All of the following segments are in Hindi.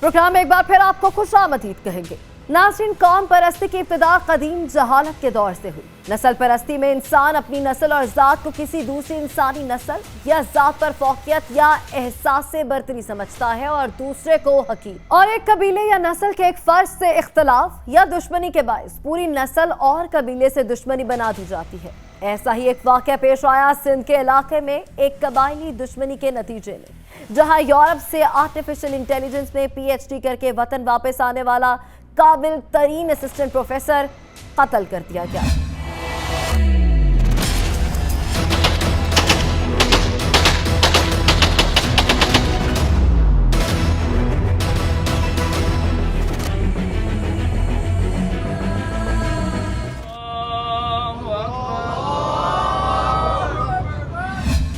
प्रोग्राम में एक बार फिर आपको खुशामदीद कहेंगे। नाज़रीन, कौम परस्ती की इब्तिदा कदीम जहालत के दौर से हुई। नस्ल परस्ती में इंसान अपनी नस्ल और ज़ात को किसी दूसरी इंसानी नस्ल या ज़ात पर फौकियत या एहसास से बरतरी समझता है और दूसरे को हकीर। और एक कबीले या नस्ल के एक फर्ज से इख्तलाफ या दुश्मनी के बायस पूरी नस्ल और कबीले से दुश्मनी बना दी जाती है। ऐसा ही एक वाक़या पेश आया सिंध के इलाके में एक कबायली दुश्मनी के नतीजे में, जहां यूरोप से आर्टिफिशियल इंटेलिजेंस में PhD करके वतन वापस आने वाला काबिल तरीन असिस्टेंट प्रोफेसर कत्ल कर दिया गया।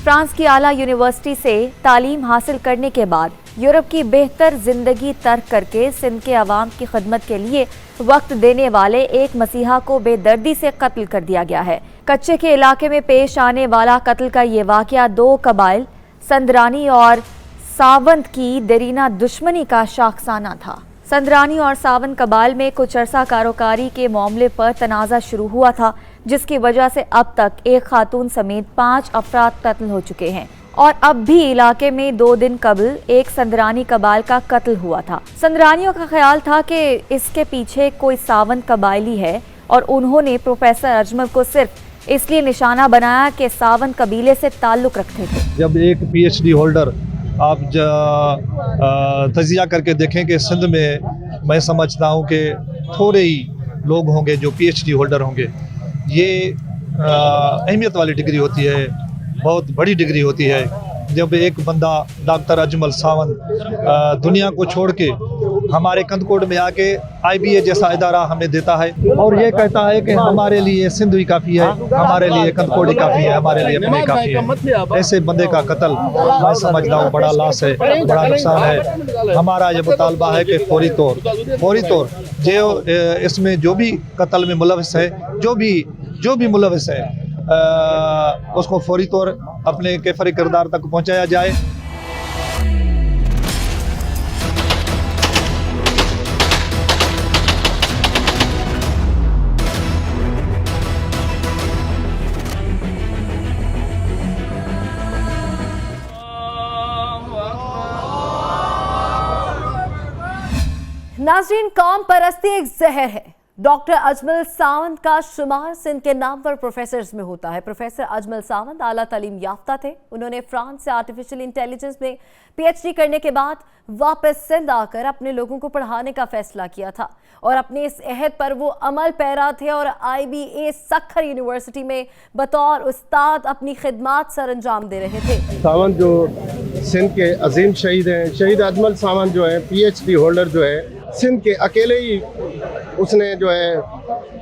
फ्रांस की आला यूनिवर्सिटी से तालीम हासिल करने के बाद यूरोप की बेहतर जिंदगी तर्क करके सिंध के अवाम की खिदमत के लिए वक्त देने वाले एक मसीहा को बेदर्दी से कत्ल कर दिया गया है। कच्चे के इलाके में पेश आने वाला कत्ल का ये वाकया दो कबाइल संदरानी और सावंत की देरीना दुश्मनी का शाखसाना था। संदरानी और सावंत कबाइल में कुछ अरसा कारोकारी के मामले पर तनाज़ा शुरू हुआ था, जिसकी वजह से अब तक एक खातून समेत 5 अफराद कत्ल हो चुके हैं और अब भी इलाके में 2 दिन कबल एक संदरानी कबाइल का कत्ल हुआ था। संदरानियों का ख्याल था कि इसके पीछे कोई सावंत कबाइली है और उन्होंने प्रोफेसर अजमल को सिर्फ इसलिए निशाना बनाया कि सावंत कबीले से ताल्लुक रखते थे। जब एक PhD होल्डर आप तजिया करके देखें कि सिंध में मैं समझता हूँ कि थोड़े ही लोग होंगे जो PhD होल्डर होंगे। ये अहमियत वाली डिग्री होती है, बहुत बड़ी डिग्री होती है। जब एक बंदा डॉक्टर अजमल सावंत दुनिया को छोड़ के हमारे कंदकोट में आके IBA जैसा इदारा हमें देता है और ये कहता है कि हमारे लिए सिंध ही काफ़ी है, हमारे लिए कंदकोट ही काफ़ी है, हमारे लिए अपने काफ़ी है, ऐसे बंदे का कत्ल मैं समझता हूँ बड़ा लॉस है, बड़ा नुकसान है। हमारा ये मुतालबा है कि फौरी तौर जो इसमें जो भी कत्ल में मुलविस है, जो भी मुलविस है, उसको फौरी तौर अपने कैफरी किरदार तक पहुंचाया जाए। नाज़रीन, कौम परस्ती एक जहर है। डॉक्टर अजमल सावंत का शुमार सिंध के नाम पर प्रोफेसर्स में होता है। प्रोफेसर अजमल सावंत आला तालीम याफ्ता थे। उन्होंने फ्रांस से आर्टिफिशियल इंटेलिजेंस में PhD करने के बाद वापस सिंध आकर अपने लोगों को पढ़ाने का फैसला किया था और अपने इस अहद पर वो अमल पैरा थे और IBA सक्खर यूनिवर्सिटी में बतौर उस्ताद अपनी खिदमात सर अंजाम दे रहे थे। सावंत जो सिंध के अजीम शहीद हैं, शहीद अजमल सावंत जो है PhD होल्डर जो है, सिंध के अकेले ही उसने जो है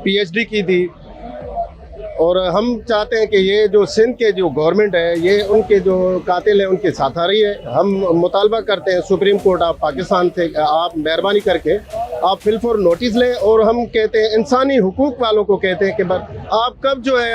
PhD की थी। और हम चाहते हैं कि ये जो सिंध के जो गवर्नमेंट है, ये उनके जो कातिल हैं उनके साथ आ रही है। हम मुतालबा करते हैं सुप्रीम कोर्ट ऑफ पाकिस्तान से, आप मेहरबानी करके आप फिलफोर नोटिस लें। और हम कहते हैं इंसानी हुकूक वालों को कहते हैं कि आप कब जो है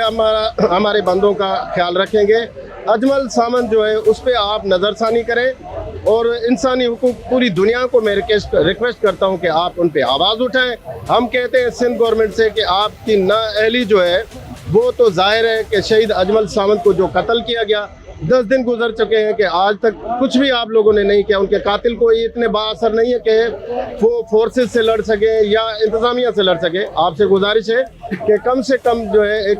हमारे बंदों का ख्याल रखेंगे। अजमल सावंत जो है उस पर आप नज़रसानी करें और इंसानी हुकूक पूरी दुनिया को मैं रिक्वेस्ट करता हूं कि आप उन पे आवाज़ उठाएं। हम कहते हैं सिंध गवर्नमेंट से कि आपकी नाअहली जो है वो तो जाहिर है कि शहीद अजमल सावंत को जो कत्ल किया गया, 10 दिन गुजर चुके हैं कि आज तक कुछ भी आप लोगों ने नहीं किया। उनके कातिल को इतने बाअसर नहीं है कि वो फोर्सेस से लड़ सके या इंतज़ामिया से लड़ सके। आपसे गुजारिश है कि कम से कम जो है एक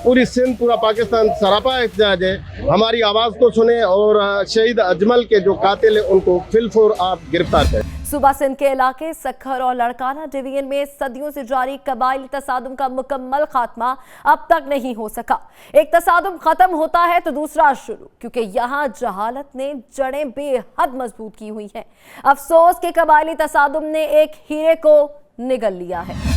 पूरी सिंध, पूरा पाकिस्तान सरापा एहतजाज है, हमारी आवाज़ को सुने और शहीद अजमल के जो कातिल है उनको फिलफोर आप गिरफ्तार करें। सूबा सिंध के इलाके सक्खर और लड़काना डिवीजन में सदियों से जारी कबायली तसादुम का मुकम्मल खात्मा अब तक नहीं हो सका। एक तसादुम खत्म होता है तो दूसरा शुरू, क्योंकि यहाँ जहालत ने जड़ें बेहद मजबूत की हुई हैं। अफसोस के कबायली तसादुम ने एक हीरे को निगल लिया है।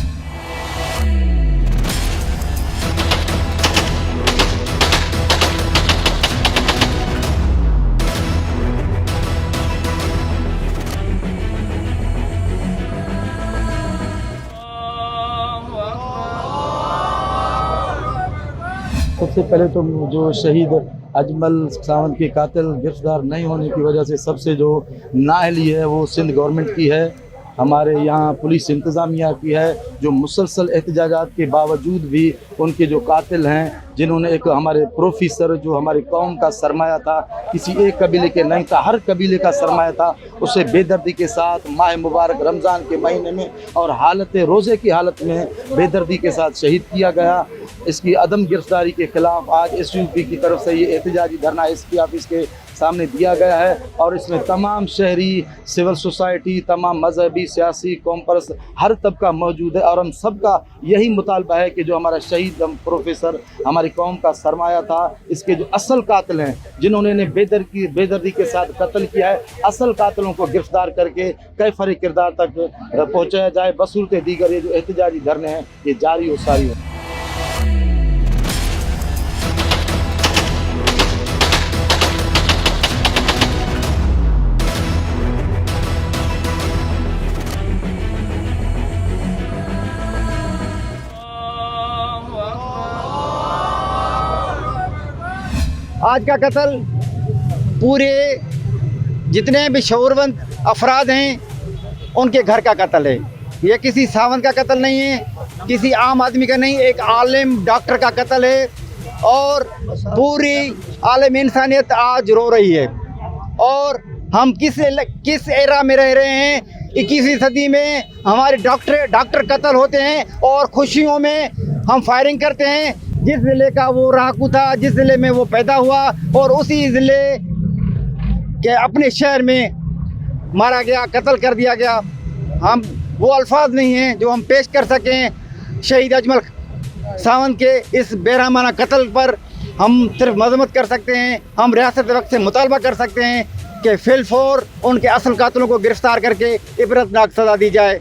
सबसे पहले तो जो शहीद अजमल सावंत के कातिल गिरफ्तार नहीं होने की वजह से सबसे जो नाअहली है वो सिंध गवर्नमेंट की है, हमारे यहाँ पुलिस इंतज़ामिया की है, जो मुसलसल एहतजाजात के बावजूद भी उनके जो कातिल हैं, जिन्होंने एक हमारे प्रोफेसर जो हमारी कौम का सरमाया था, किसी एक कबीले के नहीं था, हर कबीले का सरमाया था, उसे बेदर्दी के साथ माह मुबारक रमज़ान के महीने में और हालत रोज़े की हालत में बेदर्दी के साथ शहीद किया गया। इसकी अदम गिरफ्तारी के ख़िलाफ़ आज SUP की तरफ से ये एहतजाजी धरना SP ऑफिस के सामने दिया गया है और इसमें तमाम शहरी, सिविल सोसाइटी, तमाम मजहबी, सियासी, कॉमपर्स, हर तबका मौजूद है और हम सबका यही मुतालबा है कि जो हमारा शहीद प्रोफेसर हमारी कौम का सरमाया था, इसके जो असल कातिल हैं, जिन्होंने इन्हें बेदर्दी के साथ कत्ल किया है, असल कातिलों को गिरफ्तार करके कैफर किरदार तक पहुँचाया जाए। बसूरत दीगर ये जो एहतजाजी धरने हैं ये जारी और सारी हैं। आज का कत्ल पूरे जितने भी शऊरवंत अफराद हैं उनके घर का कत्ल है। ये किसी सावंत का कत्ल नहीं है, किसी आम आदमी का नहीं, एक आलिम डॉक्टर का कत्ल है और पूरी आलम इंसानियत आज रो रही है। और हम किस एरा में रह रहे हैं, 21वीं सदी में हमारे डॉक्टर कत्ल होते हैं और खुशियों में हम फायरिंग करते हैं। जिस ज़िले का वो रहाकू था, जिस ज़िले में वो पैदा हुआ और उसी ज़िले के अपने शहर में मारा गया, कत्ल कर दिया गया। हम वो अल्फाज नहीं हैं जो हम पेश कर सकें शहीद अजमल सावंत के इस बेरहमाना कत्ल पर। हम सिर्फ मजम्मत कर सकते हैं, हम रियासत वक्त से मुतालबा कर सकते हैं कि फिलफौर उनके असल कातिलों को गिरफ्तार करके इबरतनाक सज़ा दी जाए।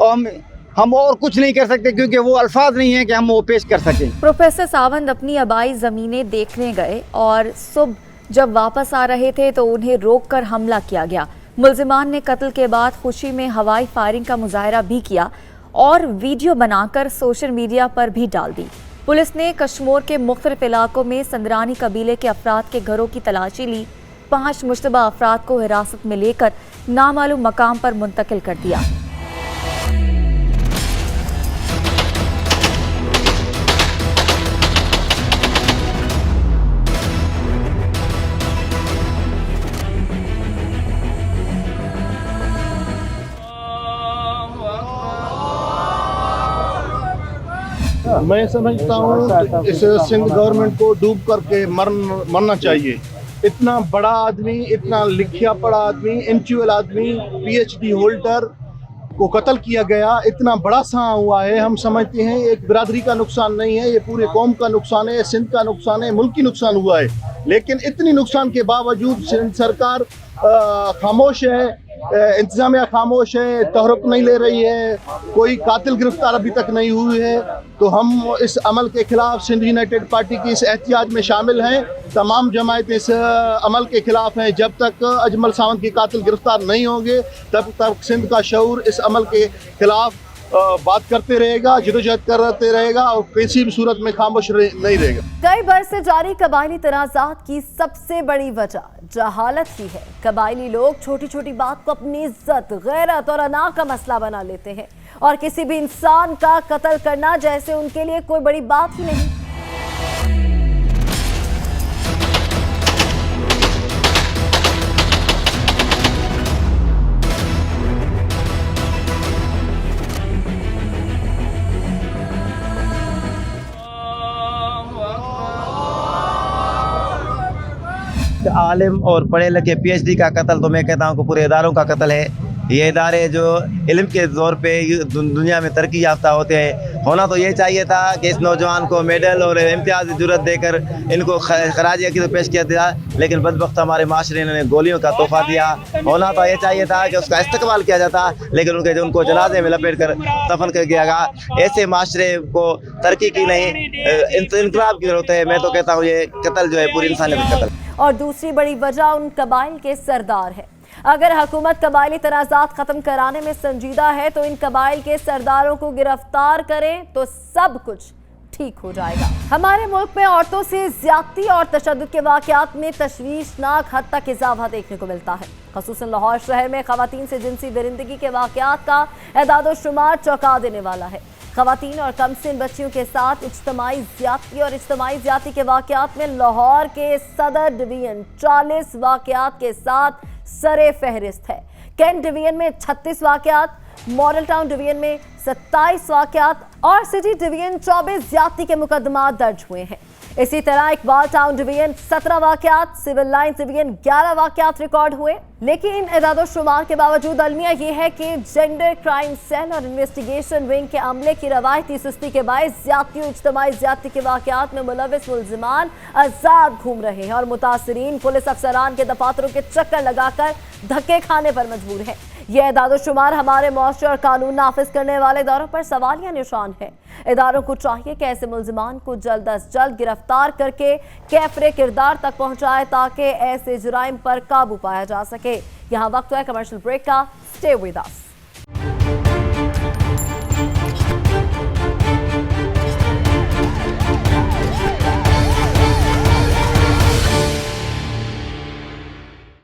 और हम और कुछ नहीं कर सकते क्योंकि वो अल्फाज नहीं है कि हम वो पेश कर सकें। प्रोफेसर सावंत अपनी आबाई ज़मीनें देखने गए और सुबह जब वापस आ रहे थे तो उन्हें रोककर हमला किया गया। मुल्जिमान ने कत्ल के बाद खुशी में हवाई फायरिंग का मुजाहरा भी किया और वीडियो बनाकर सोशल मीडिया पर भी डाल दी। पुलिस ने कश्मीर के मुख्तलिफ इलाकों में संदरानी कबीले के अफराद के घरों की तलाशी ली। 5 मुश्तबा अफराद को हिरासत में लेकर नामालूम मकाम पर मुंतकिल कर दिया। मैं समझता हूँ इस सिंध गवर्नमेंट को डूब करके मरना चाहिए। इतना बड़ा आदमी, इतना लिखा पढ़ा आदमी, इंटेलेक्चुअल आदमी, PhD होल्डर को कत्ल किया गया, इतना बड़ा सा हुआ है। हम समझते हैं एक बिरादरी का नुकसान नहीं है, ये पूरे कौम का नुकसान है, सिंध का नुकसान है, मुल्क की नुकसान हुआ है। लेकिन इतनी नुकसान के बावजूद सिंध सरकार खामोश है, इंतजामिया खामोश है, तहरुक नहीं ले रही है, कोई कातिल गिरफ्तार अभी तक नहीं हुई है। तो हम इस अमल के खिलाफ सिंध यूनाइटेड पार्टी की इस एहतियाज में शामिल हैं। तमाम जमायतें इस अमल के खिलाफ हैं। जब तक अजमल सावंत के कातिल गिरफ्तार नहीं होंगे तब तक सिंध का शऊर इस अमल के खिलाफ बात करते रहेगा, जदोजहद करते रहेगा और किसी भी सूरत में खामोश नहीं रहेगा। कई बरस से जारी कबायली तनाज़ात की सबसे बड़ी वजह जहालत ही है। कबायली लोग छोटी छोटी बात को अपनी इज्जत, गैरत और अना का मसला बना लेते हैं और किसी भी इंसान का कत्ल करना जैसे उनके लिए कोई बड़ी बात ही नहीं। आलिम और पढ़े लिखे PhD का कत्ल तो मैं कहता हूँ कि पूरे इदारों का कत्ल है। ये इदारे जो इल्म के तौर पे दुनिया में तरक्की याफ्ता होते हैं, होना तो ये चाहिए था कि इस नौजवान को मेडल और इम्तियाज़ी जुर्रत देकर इनको खराज अक़ीदत पेश किया था, लेकिन बदबख्त हमारे माशरे ने गोलियों का तोहफा दिया। होना तो ये चाहिए था कि उसका इस्तकबाल किया जाता, लेकिन उनको जनाजे में लपेट कर दफन कर दिया गया। ऐसे माशरे को तरक्की की नहीं, इनकलाब की जरूरत है। मैं तो कहता हूँ ये कत्ल जो है पूरी इंसानियत का कत्ल। और दूसरी बड़ी वजह उन कबाइल के सरदार है। अगर हुकूमत कबायली तनाज़ात ख़त्म कराने में संजीदा है तो इन कबाइल के सरदारों को गिरफ्तार करें तो सब कुछ ठीक हो जाएगा। हमारे मुल्क में औरतों से ज्यादती और तशद्दुद के वाकयात में तशवीशनाक हद तक इजाफा देखने को मिलता है। ख़ुसूसन लाहौर शहर में ख़वातीन से जिनसी दरिंदगी के वाकयात का एदाद-ओ-शुमार चौंका देने वाला है। ख़वातीन और कमसिन बच्चियों के साथ इज्तमाई ज्यादती और इज्तमाई ज्यादती के वाकयात में लाहौर के सदर डिवीजन 40 वाकयात के साथ सरे फहरिस्त है। कैंट डिवीजन में 36 वाकयात, मॉडल टाउन डिवीजन में 27 वाकयात और सिटी डिवीजन 24 ज्यादती के मुकदमा दर्ज हुए हैं। इसी तरह इकबाल टाउन डिवीजन 17 वाकयात, सिविल लाइन डिवीजन 11 वाकयात रिकॉर्ड हुए। लेकिन इन एदाद-ओ-शुमार के बावजूद अलमिया ये है कि जेंडर क्राइम सेल और इन्वेस्टिगेशन विंग के अमले की रवायती सुस्ती के बायस ज्यादती और इज्तमाई ज्यादती के वाकयात में मुलविस मुल्जिमान आजाद घूम रहे हैं और मुतासरीन पुलिस अफसरान के दफातरों के चक्कर लगाकर धक्के खाने पर मजबूर है। यह एदाद-ओ-शुमार हमारे मुआशरे और कानून नाफिज करने वाले इदारों पर सवालिया निशान है। इदारों को चाहिए कि ऐसे मुल्जिमान को जल्द अज जल्द गिरफ्तार करके कैफरे किरदार तक पहुंचाए ताकि ऐसे जुराइम पर काबू पाया जा सके। यहाँ वक्त है कमर्शियल ब्रेक का। Stay with us.